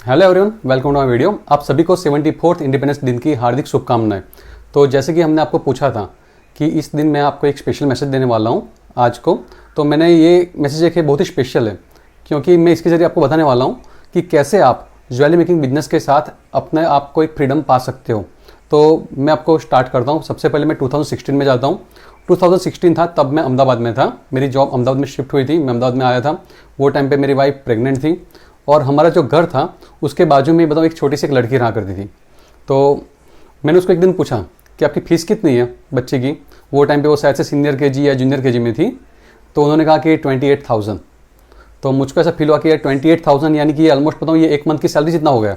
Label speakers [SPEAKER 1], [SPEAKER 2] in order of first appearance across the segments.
[SPEAKER 1] Hello everyone, welcome to my video. आप सभी को 74th इंडिपेंडेंस दिन की हार्दिक शुभकामनाएं। तो जैसे कि हमने आपको पूछा था कि इस दिन मैं आपको एक स्पेशल मैसेज देने वाला हूं आज को, तो मैंने ये मैसेज एक बहुत ही स्पेशल है क्योंकि मैं इसके ज़रिए आपको बताने वाला हूं कि कैसे आप ज्वेलरी मेकिंग बिजनेस के साथ अपने आप को एक फ्रीडम पा सकते हो। तो मैं आपको स्टार्ट करता हूँ। सबसे पहले मैं 2016 में जाता हूँ। 2016 था, तब मैं अहमदाबाद में था। मेरी जॉब अहमदाबाद में शिफ्ट हुई थी, मैं अहमदाबाद में आया था। वो टाइम पे मेरी वाइफ प्रेग्नेंट थी और हमारा जो घर था उसके बाजू में बताऊँ एक छोटी सी एक लड़की रहा करती थी। तो मैंने उसको एक दिन पूछा कि आपकी फ़ीस कितनी है बच्चे की। वो टाइम पे वो शायद से सीनियर केजी या जूनियर केजी में थी। तो उन्होंने कहा कि 28,000। तो मुझको ऐसा फील हुआ कि यार 28,000 यानी कि ये ऑलमोस्ट बताऊँ ये एक मंथ की सैलरी जितना हो गया।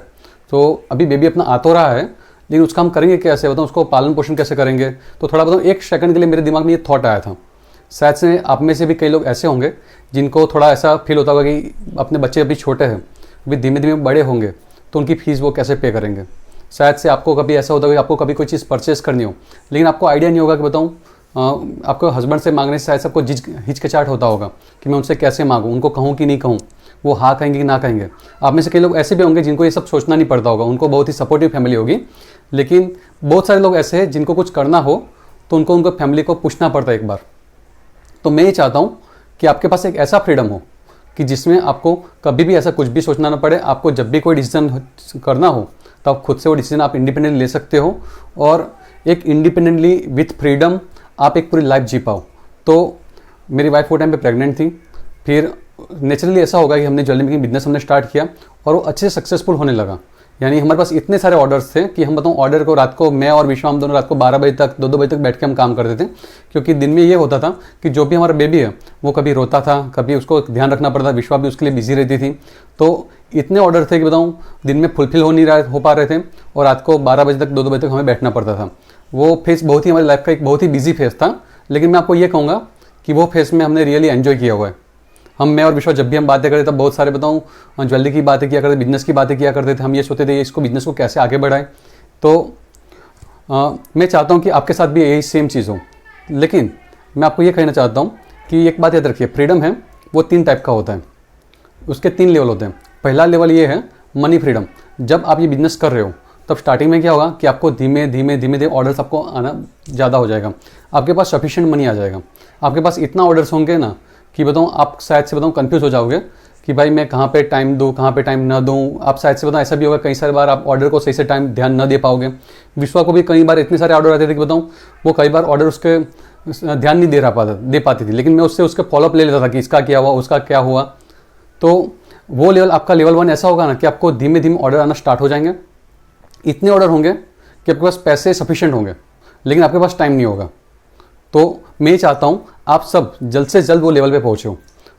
[SPEAKER 1] तो अभी बेबी अपना आ तो रहा है, लेकिन उसका हम करेंगे कैसे, बताऊँ उसको पालन पोषण कैसे करेंगे। तो थोड़ा बताऊँ एक सेकंड के लिए मेरे दिमाग में ये थॉट आया था। शायद से आप में से भी कई लोग ऐसे होंगे जिनको थोड़ा ऐसा फील होता होगा कि अपने बच्चे अभी छोटे हैं, अभी धीमे धीमे बड़े होंगे, तो उनकी फ़ीस वो कैसे पे करेंगे। शायद से आपको कभी ऐसा होता है कि आपको कभी कोई चीज़ परचेस करनी हो, लेकिन आपको आइडिया नहीं होगा कि बताऊँ आपको हस्बैंड से मांगने से शायद सबको हिचकिचाहट होता होगा कि मैं उनसे कैसे मांगूँ, उनको कहूँ कि नहीं कहूँ, वो हाँ कहेंगे कि ना कहेंगे। आप में से कई लोग ऐसे भी होंगे जिनको ये सब सोचना नहीं पड़ता होगा, उनको बहुत ही सपोर्टिव फैमिली होगी। लेकिन बहुत सारे लोग ऐसे हैं जिनको कुछ करना हो तो उनको फैमिली को पूछना पड़ता है एक बार। तो मैं ये चाहता हूँ कि आपके पास एक ऐसा फ्रीडम हो कि जिसमें आपको कभी भी ऐसा कुछ भी सोचना ना पड़े। आपको जब भी कोई डिसीजन करना हो तो आप खुद से वो डिसीजन आप इंडिपेंडेंटली ले सकते हो और एक इंडिपेंडेंटली विथ फ्रीडम आप एक पूरी लाइफ जी पाओ। तो मेरी वाइफ वो टाइम पे प्रेग्नेंट थी। फिर नेचुरली ऐसा होगा कि हमने ज्वेलरी मेकिंग बिजनेस हमने स्टार्ट किया और वो अच्छे से सक्सेसफुल होने लगा। यानी हमारे पास इतने सारे ऑर्डर्स थे कि हम बताऊँ ऑर्डर को रात को मैं और विश्वा हम दोनों रात को 12 बजे तक 2-2 बजे तक बैठ के हम काम करते थे। क्योंकि दिन में ये होता था कि जो भी हमारा बेबी है वो कभी रोता था, कभी उसको ध्यान रखना पड़ता था, विश्वा भी उसके लिए बिजी रहती थी। तो इतने ऑर्डर थे कि बताऊँ दिन में फुलफिल हो पा रहे थे और रात को 12 बजे तक 2-2 बजे तक हमें बैठना पड़ता था। वो फेस बहुत ही हमारी लाइफ का एक बहुत ही बिजी फेस था, लेकिन मैं आपको ये कहूँगा कि वो फेस में हमने रियली एंजॉय किया हुआ है। मैं और विश्वा जब भी हम बातें करते तब बहुत सारे बताऊँ ज्वेलरी की बातें किया करते, बिजनेस की बातें किया करते थे। हम ये सोचते थे इसको बिजनेस को कैसे आगे बढ़ाएं। तो मैं चाहता हूँ कि आपके साथ भी यही सेम चीज़ हो। लेकिन मैं आपको ये कहना चाहता हूँ कि एक बात याद रखिए, फ्रीडम है वो 3 टाइप का होता है, उसके 3 लेवल होते हैं। पहला लेवल ये है मनी फ्रीडम। जब आप ये बिजनेस कर रहे हो तब स्टार्टिंग में क्या होगा कि आपको धीमे धीमे ऑर्डर्स आपको आना ज़्यादा हो जाएगा, आपके पास सफिशिएंट मनी आ जाएगा। आपके पास इतना ऑर्डर्स होंगे ना कि बताऊँ आप शायद से बताऊँ कंफ्यूज हो जाओगे कि भाई मैं कहाँ पे टाइम दूँ, कहाँ पे टाइम ना दूँ। आप शायद से बताऊँ ऐसा भी होगा कई सारी बार आप ऑर्डर को सही से टाइम ध्यान न दे पाओगे। विश्वा को भी कई बार इतने सारे ऑर्डर आते थे कि बताऊँ वो कई बार ऑर्डर उसके ध्यान नहीं दे पाती थी, लेकिन मैं उससे उसके फॉलोअप ले लेता था कि इसका क्या हुआ, उसका क्या हुआ। तो वो लेवल आपका लेवल 1 ऐसा होगा ना कि आपको धीमे धीमे ऑर्डर आना स्टार्ट हो जाएंगे। इतने ऑर्डर होंगे कि आपके पास पैसे सफिशिएंट होंगे, लेकिन आपके पास टाइम नहीं होगा। तो मैं चाहता हूँ आप सब जल्द से जल्द वो लेवल पे पहुँचो।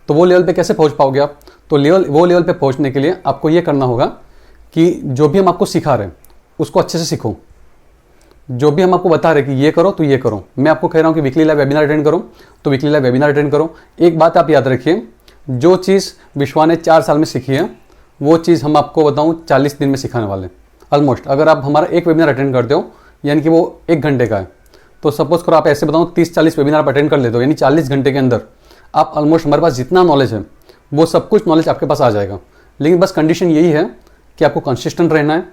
[SPEAKER 1] तो वो लेवल पे कैसे पहुँच पाओगे आप? तो वो लेवल पे पहुँचने के लिए आपको ये करना होगा कि जो भी हम आपको सिखा रहे हैं उसको अच्छे से सीखो। जो भी हम आपको बता रहे हैं कि ये करो तो ये करो। मैं आपको कह रहा हूँ कि वीकली लाइव वेबिनार अटेंड करो तो वीकली लाइव वेबिनार अटेंड करो। एक बात आप याद रखिए, जो चीज़ विश्वा ने 4 साल में सीखी है वो चीज़ हम आपको बताऊँ 40 दिन में सिखाने वाले ऑलमोस्ट। अगर आप हमारा एक वेबिनार अटेंड करते हो यानी कि वो 1 घंटे का है, तो सपोज करो आप ऐसे बताऊँ 30-40 वेबिनार आप अटेंड कर लेते हो, यानी 40 घंटे के अंदर आप ऑलमोस्ट हमारे पास जितना नॉलेज है वो सब कुछ नॉलेज आपके पास आ जाएगा। लेकिन बस कंडीशन यही है कि आपको कंसिस्टेंट रहना है,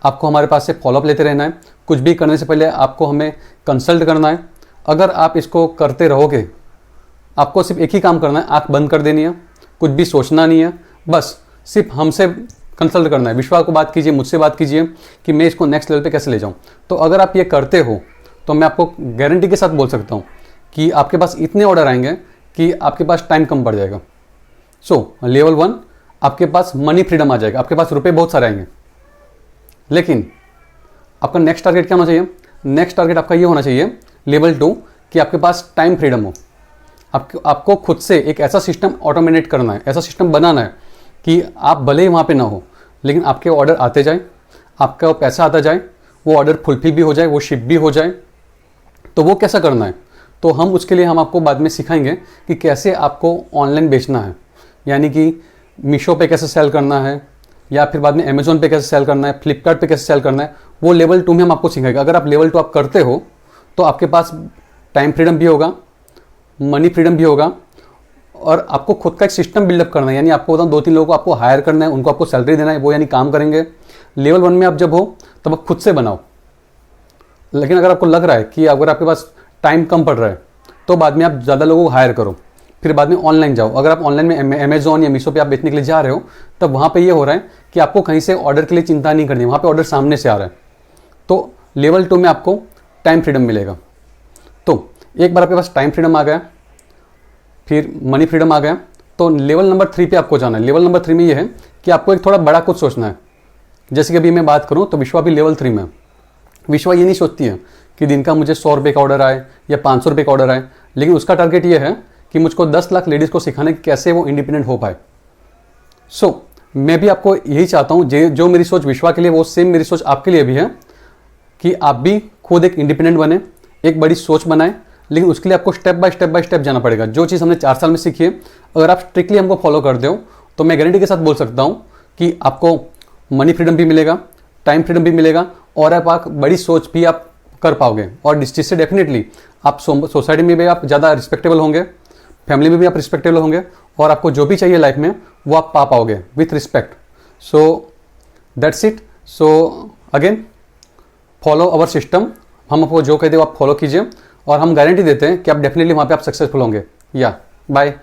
[SPEAKER 1] आपको हमारे पास से फॉलोअप लेते रहना है। कुछ भी करने से पहले आपको हमें कंसल्ट करना है। अगर आप इसको करते रहोगे, आपको सिर्फ एक ही काम करना है, आँख बंद कर देनी है, कुछ भी सोचना नहीं है, बस सिर्फ हमसे कंसल्ट करना है। विश्वास को बात कीजिए, मुझसे बात कीजिए कि मैं इसको नेक्स्ट लेवल पे कैसे ले जाऊँ। तो अगर आप ये करते हो तो मैं आपको गारंटी के साथ बोल सकता हूँ कि आपके पास इतने ऑर्डर आएंगे कि आपके पास टाइम कम पड़ जाएगा। लेवल 1 आपके पास मनी फ्रीडम आ जाएगा, आपके पास रुपए बहुत सारे आएंगे। लेकिन आपका नेक्स्ट टारगेट क्या होना चाहिए? नेक्स्ट टारगेट आपका ये होना चाहिए लेवल 2 कि आपके पास टाइम फ्रीडम हो। आपको खुद से एक ऐसा सिस्टम ऑटोमेट करना है, ऐसा सिस्टम बनाना है कि आप भले ही वहाँ पे ना हो, लेकिन आपके ऑर्डर आते जाए, आपका पैसा आता जाए, वो ऑर्डर फुलफिल भी हो जाए, वो शिप भी हो जाए। तो वो कैसा करना है? तो उसके लिए हम आपको बाद में सिखाएंगे कि कैसे आपको ऑनलाइन बेचना है, यानी कि मीशो पे कैसे सेल करना है, या फिर बाद में अमेजोन पे कैसे सेल करना है, फ्लिपकार्ट पे कैसे सेल करना है। वो लेवल 2 में हम आपको सिखाएंगे। अगर आप लेवल 2 आप करते हो तो आपके पास टाइम फ्रीडम भी होगा, मनी फ्रीडम भी होगा और आपको खुद का एक सिस्टम बिल्डअप करना है, यानी आपको बताऊँ 2-3 लोगों को आपको हायर करना है, उनको आपको सैलरी देना है, वो यानी काम करेंगे। लेवल 1 में आप जब हो तब आप खुद से बनाओ। लेकिन अगर आपको लग रहा है कि अगर आपके पास टाइम कम पड़ रहा है तो बाद में आप ज़्यादा लोगों को हायर करो, फिर बाद में ऑनलाइन जाओ। अगर आप ऑनलाइन में अमेजोन या मीशो पे आप बेचने के लिए जा रहे हो तब वहाँ पे ये हो रहा है कि आपको कहीं से ऑर्डर के लिए चिंता नहीं करनी, वहाँ पे ऑर्डर सामने से आ रहा है। तो लेवल 2 में आपको टाइम फ्रीडम मिलेगा। तो एक बार आपके पास टाइम फ्रीडम आ गया, फिर मनी फ्रीडम आ गया, तो लेवल नंबर 3 पे आपको जाना है। लेवल नंबर 3 में ये है कि आपको एक थोड़ा बड़ा कुछ सोचना है। जैसे कि अभी मैं बात करूँ तो विश्वा भी लेवल 3 में है। विश्वा ये नहीं सोचती है कि दिन का मुझे 100 रुपये का ऑर्डर आए या 500 रुपये का ऑर्डर आए, लेकिन उसका टारगेट ये है कि मुझको 10 लाख लेडीज़ को सिखाने कि कैसे वो इंडिपेंडेंट हो पाए। मैं भी आपको यही चाहता हूँ, जो मेरी सोच विश्वा के लिए वो सेम मेरी सोच आपके लिए भी है कि आप भी खुद एक इंडिपेंडेंट बने, एक बड़ी सोच बनाए। लेकिन उसके लिए आपको स्टेप बाय स्टेप जाना पड़ेगा। जो चीज़ हमने 4 साल में सीखी है, अगर आप स्ट्रिक्टली हमको फॉलो कर दो तो मैं गारंटी के साथ बोल सकता हूँ कि आपको मनी फ्रीडम भी मिलेगा, टाइम फ्रीडम भी मिलेगा, और आप बड़ी सोच भी आप कर पाओगे। और जिससे डेफिनेटली आप सोसाइटी में भी आप ज़्यादा रिस्पेक्टेबल होंगे, फैमिली में भी आप रिस्पेक्टेबल होंगे, और आपको जो भी चाहिए लाइफ में वो आप पा पाओगे with respect. So that's it. So again follow our system. हम आपको जो कहते हैं वो आप फॉलो कीजिए, और हम गारंटी देते हैं कि आप डेफिनेटली वहाँ पे आप सक्सेसफुल होंगे। या बाय।